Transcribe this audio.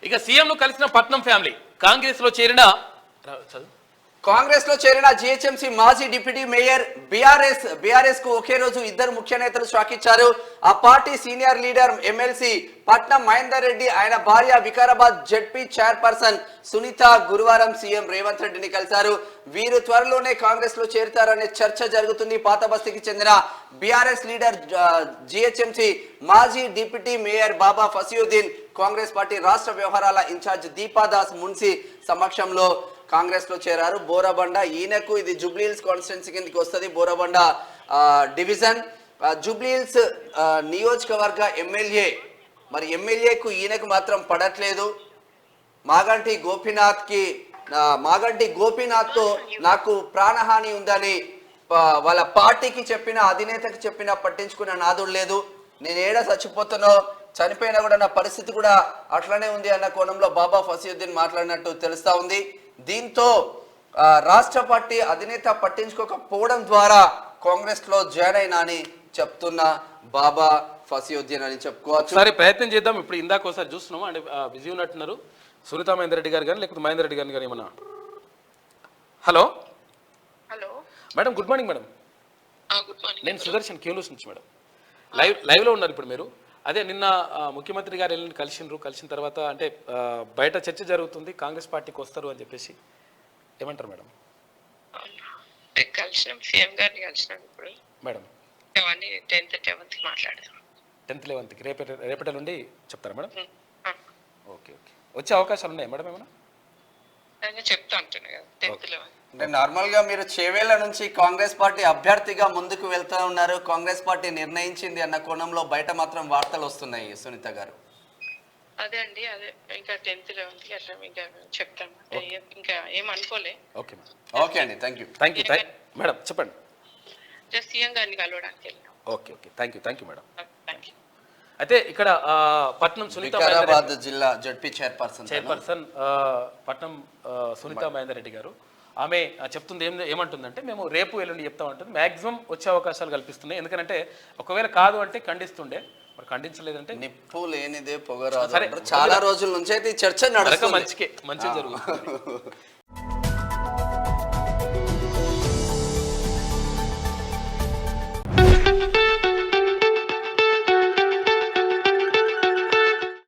ఇక సీఎం ను కలిసిన పట్నం ఫ్యామిలీ కాంగ్రెస్ లో చేరిన కాంగ్రెస్ లో చేరిన జిహెచ్ఎంసీ మాజీ డిప్యూటీ మేయర్ బీఆర్ఎస్ కు ఒకే రోజు ఇద్దరు ముఖ్య నేతలు షాక్ ఇచ్చారు. ఆ పార్టీ సీనియర్ లీడర్ ఎమ్మెల్సీ పట్నం మహేందర్ రెడ్డి, ఆయన భార్య వికారాబాద్ జెడ్పీ చైర్పర్సన్ సునీత గురువారం సీఎం రేవంత్ రెడ్డిని కలిశారు. వీరు త్వరలోనే కాంగ్రెస్ లో చేరుతారనే చర్చ జరుగుతుంది. పాత బస్తీకి చెందిన బీఆర్ఎస్ లీడర్ జిహెచ్ఎంసీ మాజీ డిప్యూటీ మేయర్ బాబా ఫసియుద్దీన్ కాంగ్రెస్ పార్టీ రాష్ట్ర వ్యవహారాల ఇన్ఛార్జ్ దీపాదాస్ మున్సి సమక్షంలో కాంగ్రెస్ లో చేరారు. బోరబండ ఈయనకు ఇది జూబ్లీహిల్స్ కాన్స్టిట్యున్సీ కిందకి వస్తుంది. బోరబండ డివిజన్ జూబ్లీహిల్స్ నియోజకవర్గ ఎమ్మెల్యే. మరి ఎమ్మెల్యేకు ఈయనకు మాత్రం పడట్లేదు. మాగంటి గోపీనాథ్తో నాకు ప్రాణహాని ఉందని వాళ్ళ పార్టీకి చెప్పిన, అధినేతకి చెప్పిన పట్టించుకున్న నాదుడు లేదు. నేను ఏడా చచ్చిపోతానో, చనిపోయినా కూడా నా పరిస్థితి కూడా అట్లనే ఉంది అన్న కోణంలో బాబా ఫసియుద్దీన్ మాట్లాడినట్టు తెలుస్తా ఉంది. దీంతో రాష్ట్ర పార్టీ అధినేత పట్టించుకోకపోవడం ద్వారా కాంగ్రెస్ లో జాయిన్ అయినా అని చెప్తున్న బాబా ఫసియుద్దీన్ అని చెప్పుకోవచ్చు. సరే, ప్రయత్నం చేద్దాం. ఇప్పుడు ఇందాక ఒకసారి చూస్తున్నాము అంటే బిజీ ఉన్నట్టున్నారు సునీత మహేందర్ రెడ్డి గారు కానీ లేకపోతే మహేందర్ రెడ్డి గారిని కానీ ఏమన్నా. Hello madam, good morning madam. నేను సుదర్శన్ కేలూస్ నుంచి మేడం. లైవ్లో ఉన్నారు ఇప్పుడు మీరు. అదే నిన్న ముఖ్యమంత్రి గారు వెళ్ళి కలిసిన తర్వాత అంటే బయట చర్చ జరుగుతుంది కాంగ్రెస్ పార్టీకి వస్తారు అని చెప్పేసి, ఏమంటారు మేడం? కలిసినాం, సీఎం గారిని కలిసినాం. ఇప్పుడు మేడం 10th 11th మాట్లాడదాం. 10th 11th రేపటి నుండి చెప్తారా మేడం? Okay okay. వచ్చే అవకాశాలు ఉన్నాయి మేడం ఏమైనా? చెప్తా అంటున్నా కదా 10th 11th. అంటే నార్మల్ గా మీరు చేవేళ్ల నుంచి కాంగ్రెస్ పార్టీ అభ్యర్థిగా ముందుకు వెళ్తూ ఉన్నారు. కాంగ్రెస్ పార్టీ నిర్ణయించింది అన్న కోణంలో బయట మాత్రం వార్తలు వస్తున్నాయి సునీత గారు. అదే అండి, అదే ఇంకా 10th 11th అట్లా ఇంకా చెప్తాం. ఇంకా ఏం అనుకోలే. ఓకే ఓకే అండి, థ్యాంక్ యూ మేడం. చెప్పండి. జస్ట్ సీఎం గారిని కలవడానికి వెళ్ళినాం. Okay thank you madam. Thank you. అయితే ఇక్కడ పట్నం సునీత వికారాబాద్ జిల్లా జడ్పీ చైర్పర్సన్ పట్నం సునీత మహేందర్ రెడ్డి గారు, ఆమె చెప్తుంది ఏమంటుందంటే మేము రేపు ఎల్లుండి చెప్తామంటుంది. మ్యాక్సిమం వచ్చే అవకాశాలు కల్పిస్తున్నాయి. ఎందుకంటే ఒకవేళ కాదు అంటే ఖండిస్తుండే, మరి ఖండించలేదంటే నిప్పు లేనిదే పొగరాదు. చాలా రోజుల నుంచి అయితే చర్చ నడుస్తుంది. మంచిగా జరుగుతుంది.